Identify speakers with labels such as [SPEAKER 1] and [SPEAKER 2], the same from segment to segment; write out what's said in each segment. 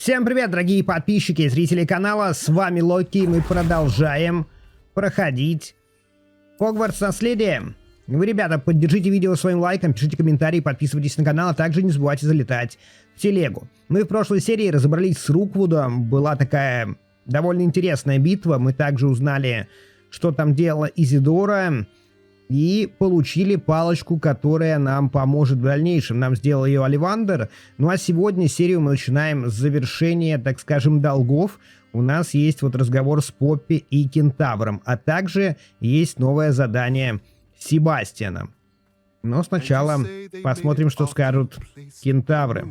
[SPEAKER 1] Всем привет, дорогие подписчики и зрители канала, с вами Локи, и мы продолжаем проходить Хогвартс Наследие. Вы, ребята, поддержите видео своим лайком, пишите комментарии, подписывайтесь на канал, а также не забывайте залетать в телегу. Мы в прошлой серии разобрались с Руквудом, была такая довольно интересная битва, мы также узнали, что там делала Изидора, и получили палочку, которая нам поможет в дальнейшем. Нам сделал ее Оливандер. Ну а сегодня серию мы начинаем с завершения, так скажем, долгов. У нас есть вот разговор с Поппи и Кентавром. А также есть новое задание Себастьяна. Но сначала посмотрим, что скажут Кентавры.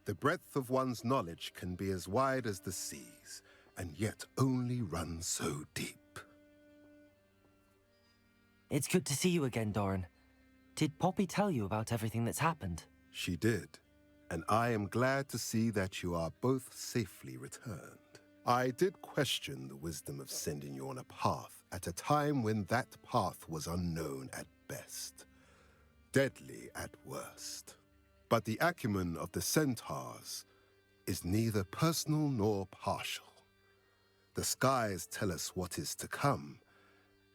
[SPEAKER 2] The breadth of one's knowledge can be as wide as the seas, and yet only run so deep.
[SPEAKER 3] It's good to see you again, Doran. Did Poppy tell you about everything that's happened?
[SPEAKER 2] She did, and I am glad to see that you are both safely returned. I did question the wisdom of sending you on a path at a time when that path was unknown at best, deadly at worst. But the acumen of the centaurs is neither personal nor partial. The skies tell us what is to come,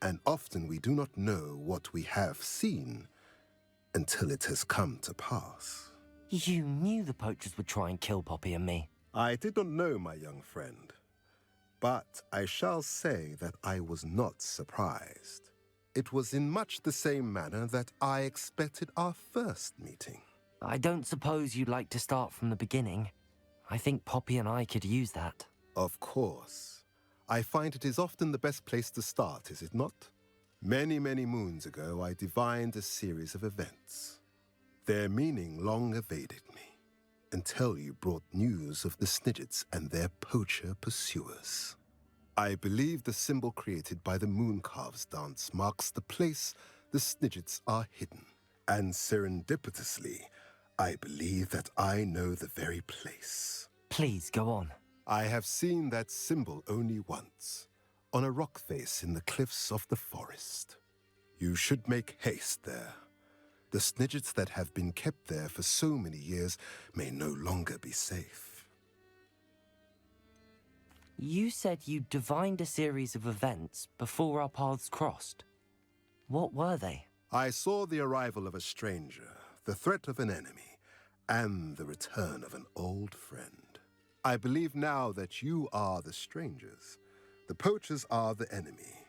[SPEAKER 2] and often we do not know what we have seen until it has come to pass.
[SPEAKER 3] You knew the poachers would try and kill Poppy and me.
[SPEAKER 2] I did not know, my young friend, but I shall say that I was not surprised. It was in much the same manner that I expected our first meeting.
[SPEAKER 3] I don't suppose you'd like to start from the beginning. I think Poppy and I could use that.
[SPEAKER 2] Of course. I find it is often the best place to start, is it not? Many, many moons ago, I divined a series of events. Their meaning long evaded me, until you brought news of the Snidgets and their poacher pursuers. I believe the symbol created by the Mooncalves dance marks the place the Snidgets are hidden, and serendipitously, I believe that I know the very place.
[SPEAKER 3] Please, go on.
[SPEAKER 2] I have seen that symbol only once, on a rock face in the cliffs of the forest. You should make haste there. The Snidgets that have been kept there for so many years may no longer be safe.
[SPEAKER 3] You said you divined a series of events before our paths crossed. What were they?
[SPEAKER 2] I saw the arrival of a stranger, the threat of an enemy, and the return of an old friend. I believe now that you are the strangers, the poachers are the enemy,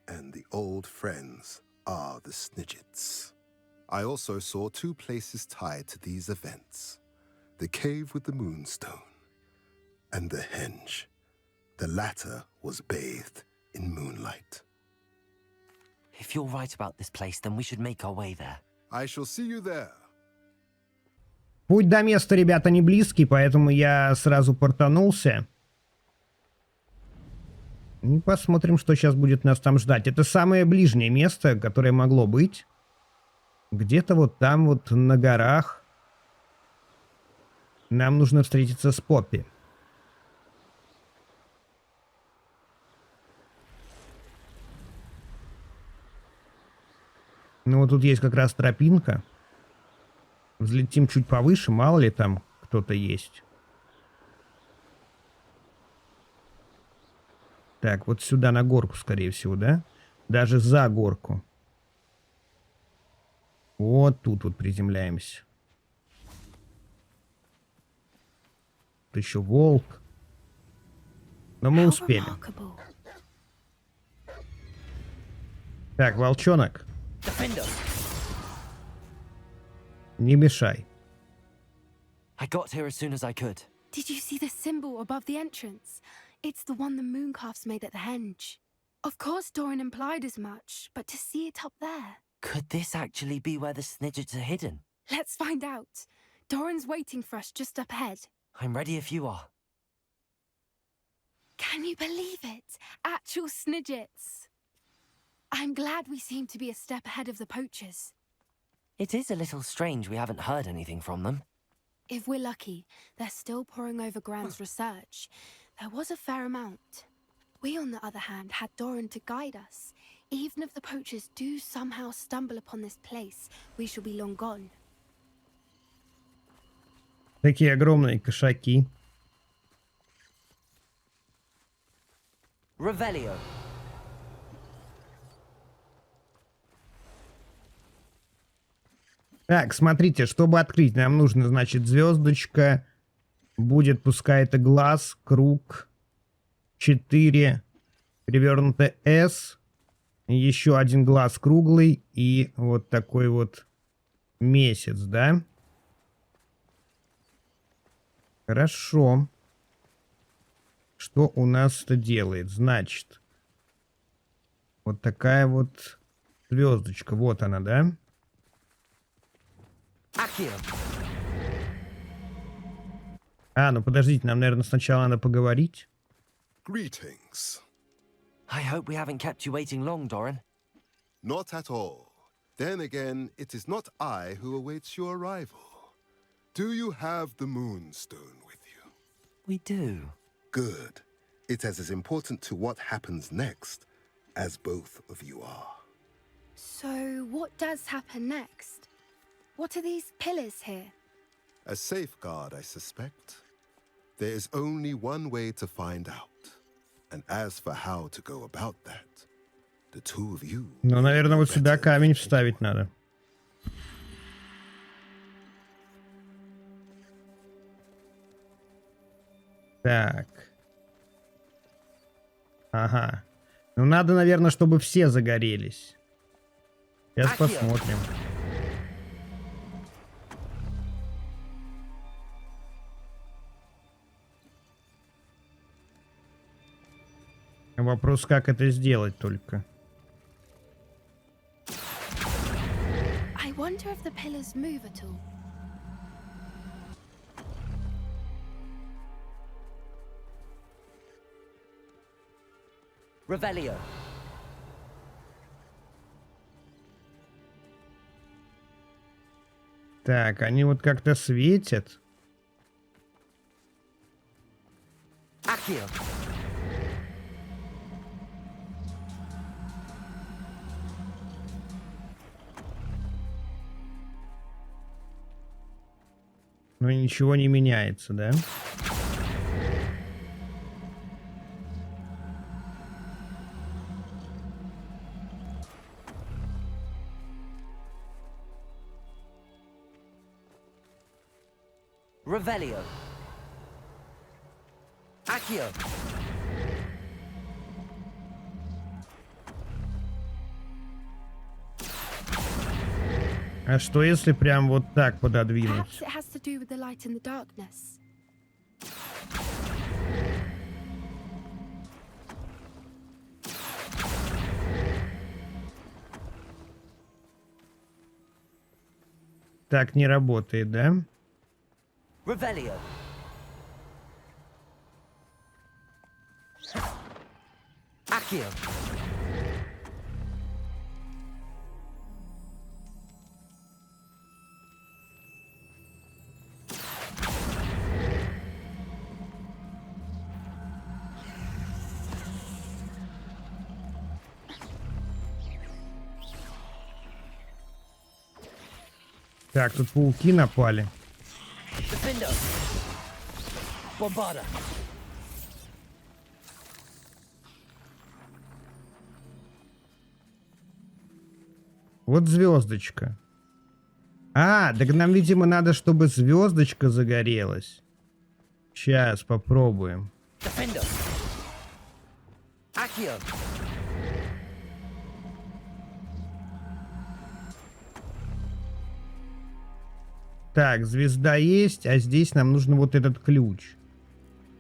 [SPEAKER 2] and the old friends are the Snidgets. I also saw two places tied to these events, the cave with the moonstone, and the henge. The latter was bathed in moonlight.
[SPEAKER 3] If you're right about this place, then we should make our way there.
[SPEAKER 2] I shall see you there.
[SPEAKER 1] Путь до места, ребята, не близкий, поэтому я сразу портанулся. И посмотрим, что сейчас будет нас там ждать. Это самое ближнее место, которое могло быть. Где-то вот там вот на горах. Нам нужно встретиться с Поппи. Ну вот тут есть как раз тропинка. Взлетим чуть повыше, мало ли там кто-то есть. Так, вот сюда на горку, скорее всего, да? Даже за горку. Вот тут вот приземляемся. Тут еще волк. Но мы успели. Так, волчонок. Не мешай.
[SPEAKER 3] I got here as soon as I could.
[SPEAKER 4] Did you see the symbol above the entrance? It's the one the Mooncalves made at the henge. Of course Doran implied as much, but to see it up there...
[SPEAKER 3] Could this actually be where the Snidgets are hidden?
[SPEAKER 4] Let's find out. Doran's waiting for us just up ahead.
[SPEAKER 3] I'm ready if you are.
[SPEAKER 4] Can you believe it? Actual Snidgets. I'm glad we seem to be a step ahead of the poachers.
[SPEAKER 3] It is a little strange we haven't heard anything from them.
[SPEAKER 4] If we're lucky, they're still poring over Graham's research. There was a fair amount. We, on the other hand, had Doran to guide us. Even if the poachers do somehow stumble upon this place, we shall be long gone.
[SPEAKER 1] Такие огромные кошаки.
[SPEAKER 3] Revelio.
[SPEAKER 1] Так, смотрите, чтобы открыть, нам нужно, значит, звездочка. Будет, пускай это глаз, круг, 4, перевернутое S, еще один глаз круглый и вот такой вот месяц, да? Хорошо. Что у нас это делает? Значит, вот такая вот звездочка, вот она, да?
[SPEAKER 3] Accio.
[SPEAKER 1] А, ну подождите, нам, наверное, сначала надо поговорить.
[SPEAKER 2] Greetings.
[SPEAKER 3] I hope we haven't kept you waiting long, Doran.
[SPEAKER 2] Not at all. Then again, it is not I who awaits your arrival. Do you have the Moonstone with you?
[SPEAKER 3] We do.
[SPEAKER 2] Good. It is as important to what happens next as both of you are.
[SPEAKER 4] So, what does happen next? What are these pillars here?
[SPEAKER 2] A safeguard, I suspect. There is only one way to find out. And as for how to go about that, the two of you...
[SPEAKER 1] Ну, наверное, вот сюда камень вставить надо. Так. Ага. Ну, надо, наверное, чтобы все загорелись. Сейчас посмотрим. Вопрос, как это сделать только.
[SPEAKER 4] I wonder if the pillars move at all.
[SPEAKER 3] Revelio.
[SPEAKER 1] Так, они вот как-то светят.
[SPEAKER 3] Accio.
[SPEAKER 1] Но ничего не меняется, да?
[SPEAKER 3] Revelio. Accio.
[SPEAKER 1] А что если прям вот так пододвинуть?
[SPEAKER 4] Perhaps it has to do with the light in the darkness.
[SPEAKER 1] Так не работает, да?
[SPEAKER 3] Revelio. Accio.
[SPEAKER 1] Так, тут пауки напали.
[SPEAKER 3] Defendo. Bombarda.
[SPEAKER 1] Вот звездочка. А, так нам, видимо, надо, чтобы звездочка загорелась. Сейчас попробуем.
[SPEAKER 3] Defendo. Accio.
[SPEAKER 1] Так, звезда есть, а здесь нам нужно вот этот ключ.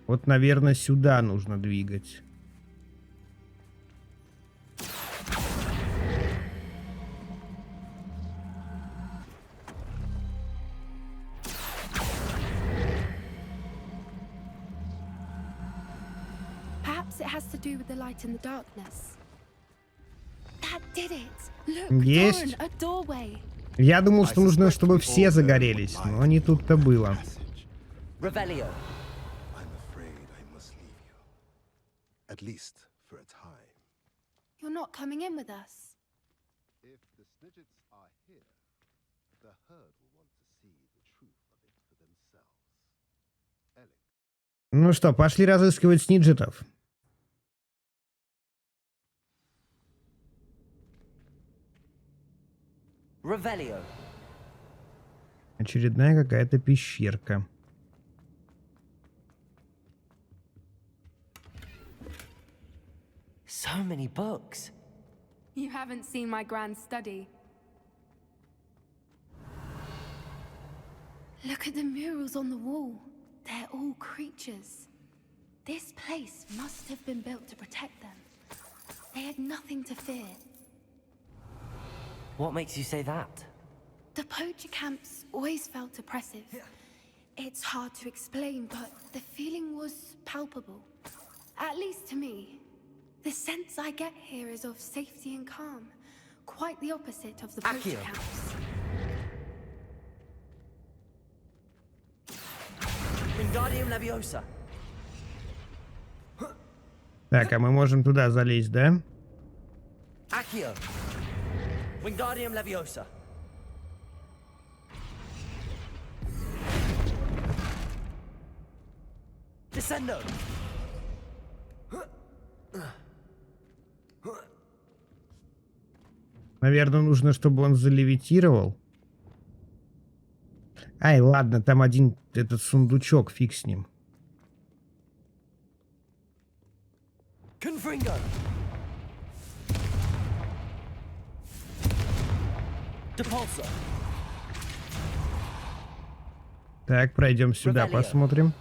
[SPEAKER 1] Вот, наверное, сюда нужно двигать.
[SPEAKER 4] Perhaps it has to do with the light in the darkness. That did it. Look,
[SPEAKER 1] Есть.
[SPEAKER 4] Doran, a doorway.
[SPEAKER 1] Я думал, что нужно, чтобы все загорелись, но не тут-то было.
[SPEAKER 3] Revelio.
[SPEAKER 2] I'm afraid I must leave you. At least for a time.
[SPEAKER 4] You're not coming in with us.
[SPEAKER 2] If the Snidgets are here, the herd will want to see the truth of it for themselves. Elec.
[SPEAKER 1] Ну что, пошли разыскивать сниджетов.
[SPEAKER 3] Revelio.
[SPEAKER 1] Очередная какая-то пещерка.
[SPEAKER 3] So many books.
[SPEAKER 4] You haven't seen my grand study. Look at the murals on the wall. They're all creatures. This place must have been built to protect them. They had nothing to fear.
[SPEAKER 3] What makes you say that?
[SPEAKER 4] The poacher camps always felt oppressive. It's hard to explain, but the feeling was palpable. At least to me. The sense I get here is of safety and calm. Quite the opposite of the poacher
[SPEAKER 3] Accio.
[SPEAKER 4] camps.
[SPEAKER 3] Wingardium Leviosa.
[SPEAKER 1] Так, а мы можем туда залезть, да?
[SPEAKER 3] Accio. Wingardium Leviosa. Descendo.
[SPEAKER 1] Наверное, нужно, чтобы он залевитировал. Ай, ладно, там один этот сундучок, фиг с ним.
[SPEAKER 3] Confringo. Depulso.
[SPEAKER 1] Так, пройдем сюда,
[SPEAKER 3] Revelio.
[SPEAKER 1] посмотрим.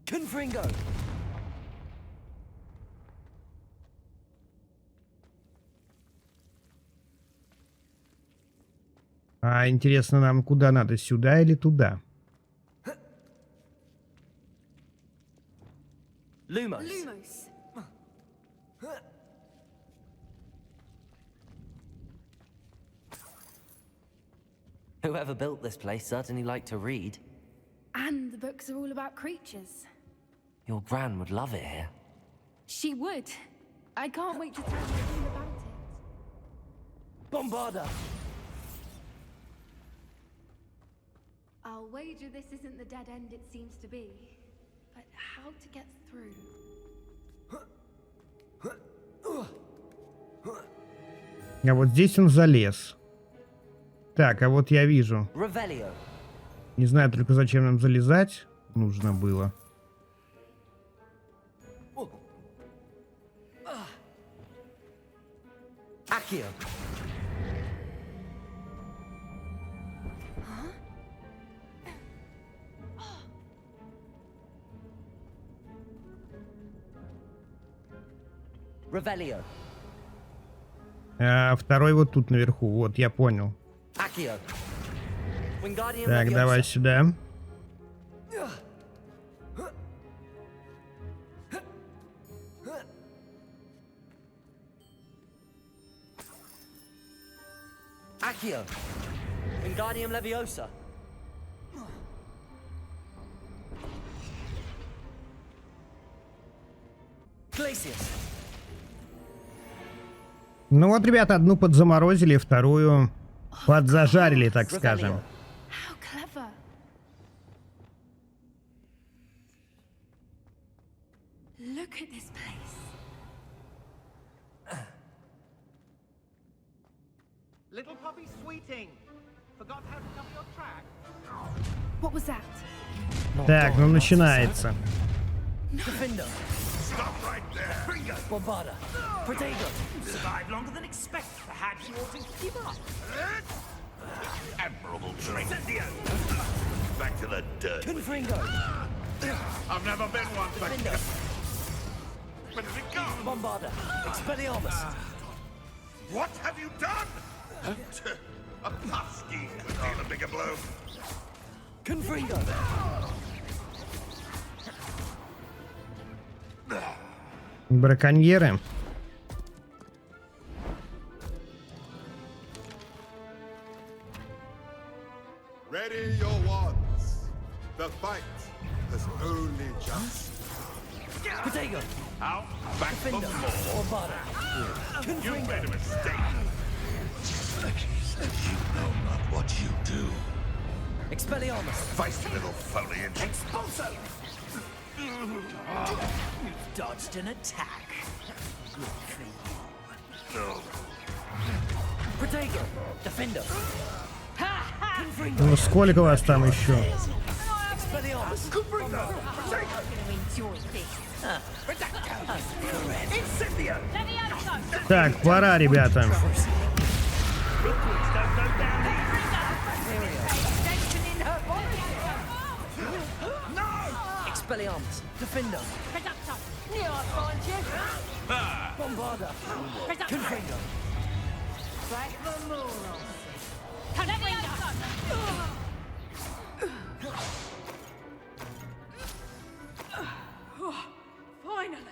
[SPEAKER 3] Confringo.
[SPEAKER 1] А интересно, нам куда надо, сюда или туда?
[SPEAKER 3] Lumos.
[SPEAKER 4] Lumos.
[SPEAKER 3] Whoever built this place certainly liked to read.
[SPEAKER 4] And the books are all about creatures.
[SPEAKER 3] Your gran would love it here.
[SPEAKER 4] She would. I can't wait to tell you all about it.
[SPEAKER 3] Bombarda.
[SPEAKER 4] I'll wager this isn't the dead end it seems to be. But how to get through?
[SPEAKER 1] А вот здесь он залез. Так, а вот я вижу.
[SPEAKER 3] Revelio.
[SPEAKER 1] Не знаю только, зачем нам залезать нужно было.
[SPEAKER 3] Accio. Revelio.
[SPEAKER 1] А второй вот тут наверху. Вот, я понял.
[SPEAKER 3] Accio. Wingardium
[SPEAKER 1] Так,
[SPEAKER 3] Leviosa.
[SPEAKER 1] давай сюда.
[SPEAKER 3] Accio. Wingardium Leviosa. Glacius.
[SPEAKER 1] Ну вот, ребята, одну подзаморозили, вторую подзажарили, так скажем.
[SPEAKER 4] How clever. Look at this place.
[SPEAKER 5] Little puppy sweeting. Forgot how to cover your track?
[SPEAKER 4] What was that?
[SPEAKER 1] Так, ну начинается.
[SPEAKER 3] Defender.
[SPEAKER 5] Stop right there. Bingo.
[SPEAKER 3] Bombarda. Protego.
[SPEAKER 5] Survived longer than expected. Perhaps you ought to give up. Admirable trick. Back to the dirt.
[SPEAKER 3] Confringo.
[SPEAKER 5] I've never been one, but
[SPEAKER 3] Defender.
[SPEAKER 5] where did it go?
[SPEAKER 3] Bombarda. Expelliarmus.
[SPEAKER 5] What have you done? A husky could deal a bigger blow.
[SPEAKER 3] Confringo.
[SPEAKER 1] Браконьеры.
[SPEAKER 2] Ready your wands. The fight has only just
[SPEAKER 3] Protego.
[SPEAKER 5] Out, back for
[SPEAKER 3] Defender.
[SPEAKER 5] more.
[SPEAKER 3] Or Bardo.
[SPEAKER 5] You made a mistake.
[SPEAKER 6] You know not what you do.
[SPEAKER 3] Expelliarmus.
[SPEAKER 5] Feisty little foliage.
[SPEAKER 3] Expulso.
[SPEAKER 7] Dodged an attack.
[SPEAKER 3] Protego. Defender.
[SPEAKER 1] Ну сколько вас там еще?
[SPEAKER 3] Expelliarmus.
[SPEAKER 1] Так, пора, ребята.
[SPEAKER 3] Expelliarmus. Defender. Bombarda. Confringo.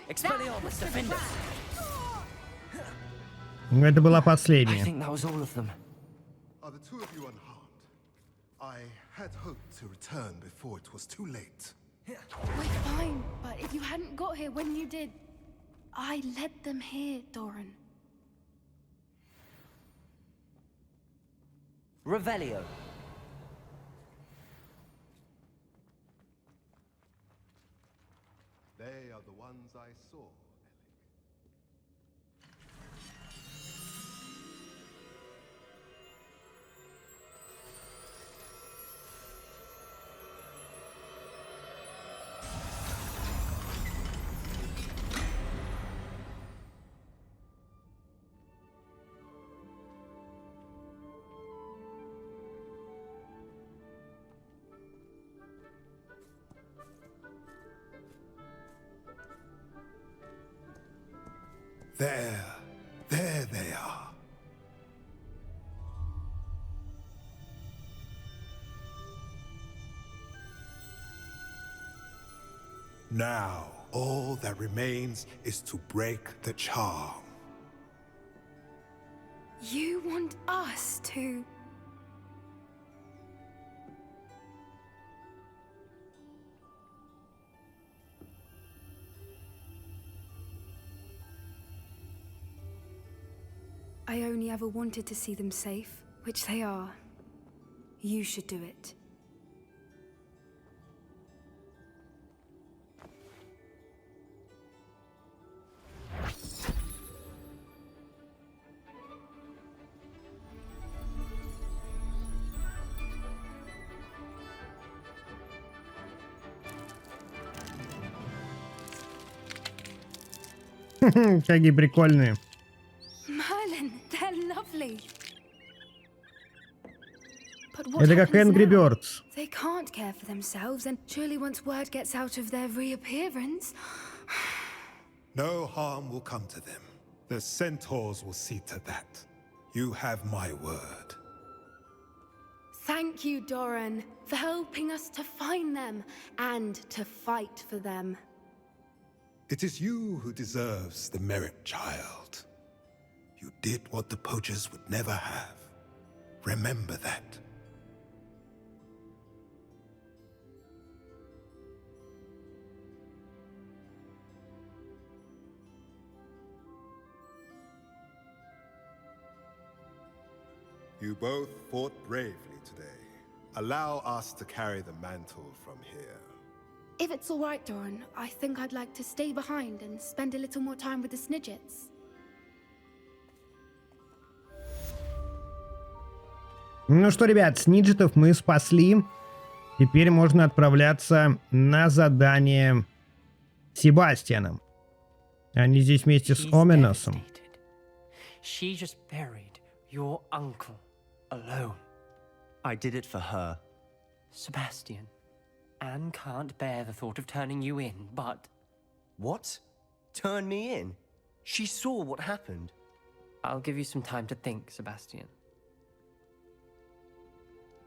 [SPEAKER 3] Expelliarmus. Defender.
[SPEAKER 1] Это была
[SPEAKER 3] I
[SPEAKER 1] последняя.
[SPEAKER 3] think that was all of them.
[SPEAKER 2] Are the two of you unharmed? I had hoped to return before it was too late.
[SPEAKER 4] We're fine, but if you hadn't got here when you did, I led them here, Doran.
[SPEAKER 3] Revelio.
[SPEAKER 2] They are the ones I saw, Alec. There they are. Now, all that remains is to break the charm.
[SPEAKER 4] You want us to... I only ever wanted to see them safe, which they are. You should do it.
[SPEAKER 1] Какие прикольные.
[SPEAKER 4] Merlin, they're lovely. But what
[SPEAKER 1] Это как
[SPEAKER 4] happens
[SPEAKER 1] Angry
[SPEAKER 4] now?
[SPEAKER 1] Birds.
[SPEAKER 4] They can't care for themselves, and surely once word gets out of their reappearance...
[SPEAKER 2] No harm will come to them. The centaurs will see to that. You have my word.
[SPEAKER 4] Thank you, Doran, for helping us to find them and to fight for them.
[SPEAKER 2] It is you who deserves the merit, child. You did what the poachers would never have. Remember that. You both fought bravely today. Allow us to carry the mantle from here.
[SPEAKER 4] If it's all right, Doran, I think I'd like to stay behind and spend a little more time with the Snidgets.
[SPEAKER 1] Ну что, ребят, сниджетов мы спасли. Теперь можно отправляться на задание Себастьяном. Они здесь вместе с
[SPEAKER 3] She's
[SPEAKER 1] Оменосом.
[SPEAKER 3] devastated. She just buried your uncle alone.
[SPEAKER 8] I did it for her.
[SPEAKER 3] Sebastian, Anne can't bear the thought of turning you in, but
[SPEAKER 8] What? Turn me in? She saw what happened.
[SPEAKER 3] I'll give you some time to think, Sebastian.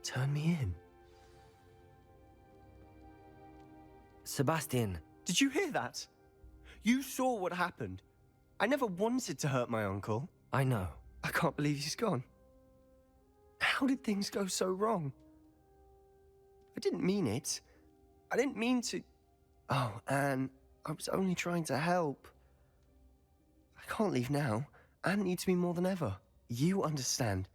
[SPEAKER 8] Turn me in?
[SPEAKER 3] Sebastian,
[SPEAKER 8] Did you hear that? You saw what happened. I never wanted to hurt my uncle.
[SPEAKER 3] I know.
[SPEAKER 8] I can't believe he's gone. How did things go so wrong? I didn't mean it. I didn't mean to... Oh, Anne, I was only trying to help. I can't leave now. Anne needs me more than ever. You understand.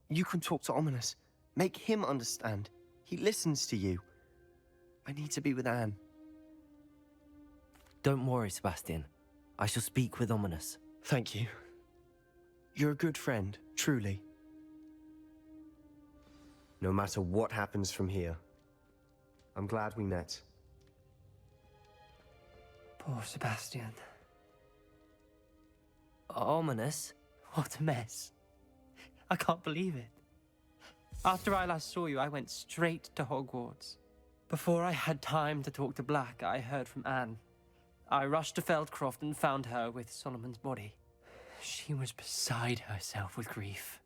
[SPEAKER 8] You can talk to Ominous. Make him understand. He listens to you. I need to be with Anne.
[SPEAKER 3] Don't worry, Sebastian. I shall speak with Ominous.
[SPEAKER 8] Thank you. You're a good friend, truly. No matter what happens from here, I'm glad we met.
[SPEAKER 7] Poor Sebastian.
[SPEAKER 3] Ominous?
[SPEAKER 7] What a mess. I can't believe it. After I last saw you, I went straight to Hogwarts. Before I had time to talk to Black, I heard from Anne. I rushed to Feldcroft and found her with Solomon's body. She was beside herself with grief.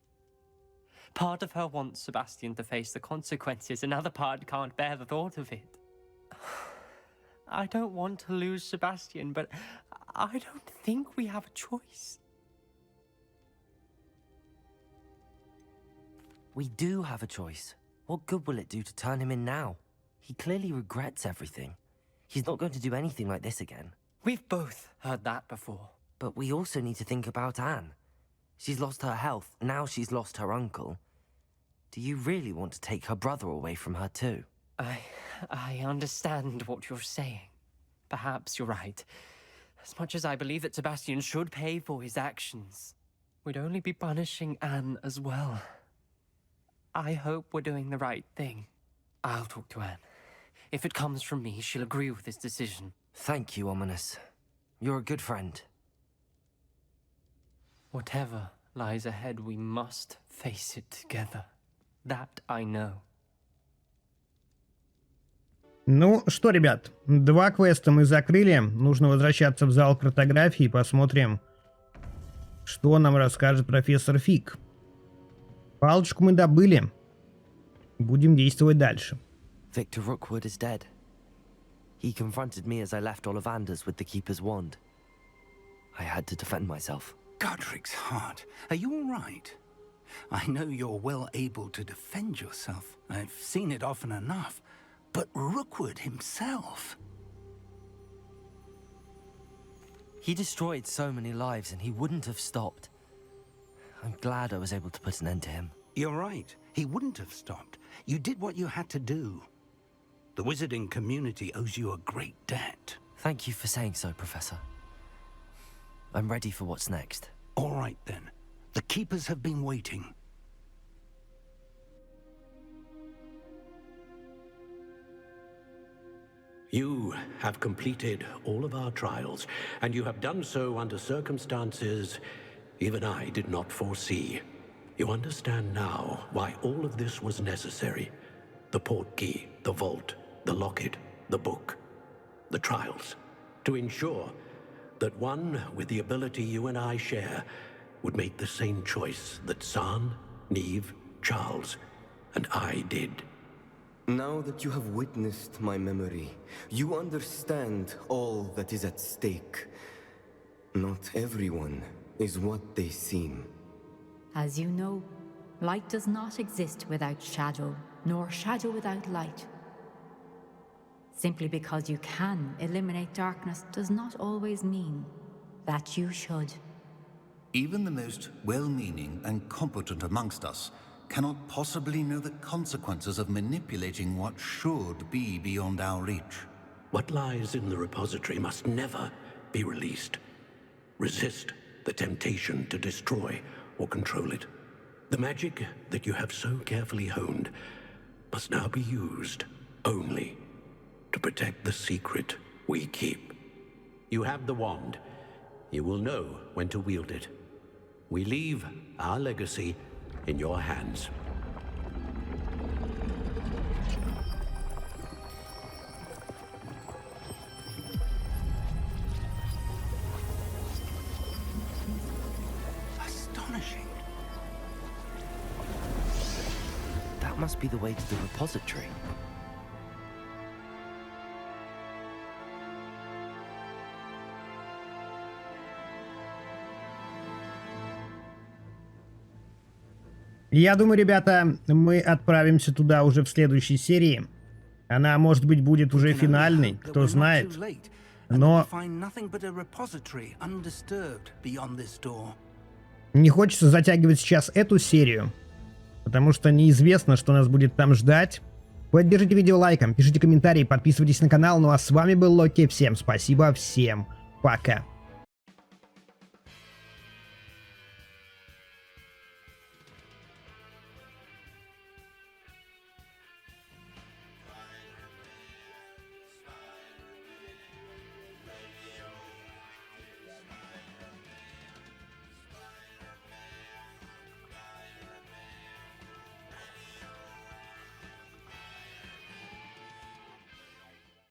[SPEAKER 7] Part of her wants Sebastian to face the consequences, another part can't bear the thought of it. I don't want to lose Sebastian, but I don't think we have a choice.
[SPEAKER 3] We do have a choice. What good will it do to turn him in now? He clearly regrets everything. He's not going to do anything like this again.
[SPEAKER 7] We've both heard that before.
[SPEAKER 3] But we also need to think about Anne. She's lost her health, now she's lost her uncle. Do you really want to take her brother away from her too?
[SPEAKER 7] I understand what you're saying. Perhaps you're right. As much as I believe that Sebastian should pay for his actions, we'd only be punishing Anne as well. I hope we're doing the right thing. I'll talk to Anne. If it comes from me, she'll agree with his decision.
[SPEAKER 3] Thank you, Ominous. You're a good friend.
[SPEAKER 7] Whatever lies ahead, we must face it together. That I know.
[SPEAKER 1] Ну что, ребят, 2 квеста мы закрыли. Нужно возвращаться в зал картографии и посмотрим, что нам расскажет профессор Фиг. Палочку мы добыли. Будем действовать дальше.
[SPEAKER 3] Victor Rookwood is dead. He confronted me as I left Ollivanders with the Keeper's wand. I had to defend myself.
[SPEAKER 6] Godric's heart. Are you all right? I know you're well able to defend yourself. I've seen it often enough. But Rookwood himself...
[SPEAKER 3] He destroyed so many lives and he wouldn't have stopped. I'm glad I was able to put an end to him.
[SPEAKER 6] You're right. He wouldn't have stopped. You did what you had to do. The wizarding community owes you a great debt.
[SPEAKER 3] Thank you for saying so, Professor. I'm ready for what's next.
[SPEAKER 6] All right, then. The Keepers have been waiting.
[SPEAKER 9] You have completed all of our trials, and you have done so under circumstances even I did not foresee. You understand now why all of this was necessary. The portkey, the vault, the locket, the book, the trials. To ensure that one with the ability you and I share would make the same choice that San, Neve, Charles, and I did.
[SPEAKER 8] Now that you have witnessed my memory, you understand all that is at stake. Not everyone is what they seem.
[SPEAKER 10] As you know, light does not exist without shadow, nor shadow without light. Simply because you can eliminate darkness does not always mean that you should.
[SPEAKER 11] Even the most well-meaning and competent amongst us cannot possibly know the consequences of manipulating what should be beyond our reach.
[SPEAKER 9] What lies in the repository must never be released. Resist the temptation to destroy or control it. The magic that you have so carefully honed must now be used only to protect the secret we keep. You have the wand. You will know when to wield it. We leave our legacy in your hands.
[SPEAKER 6] Astonishing.
[SPEAKER 3] That must be the way to the repository.
[SPEAKER 1] Я думаю, ребята, мы отправимся туда уже в следующей серии. Она, может быть, будет уже финальной, кто знает. Но не хочется затягивать сейчас эту серию, потому что неизвестно, что нас будет там ждать. Поддержите видео лайком, пишите комментарии, подписывайтесь на канал. Ну а с вами был Локи. Всем спасибо, всем пока.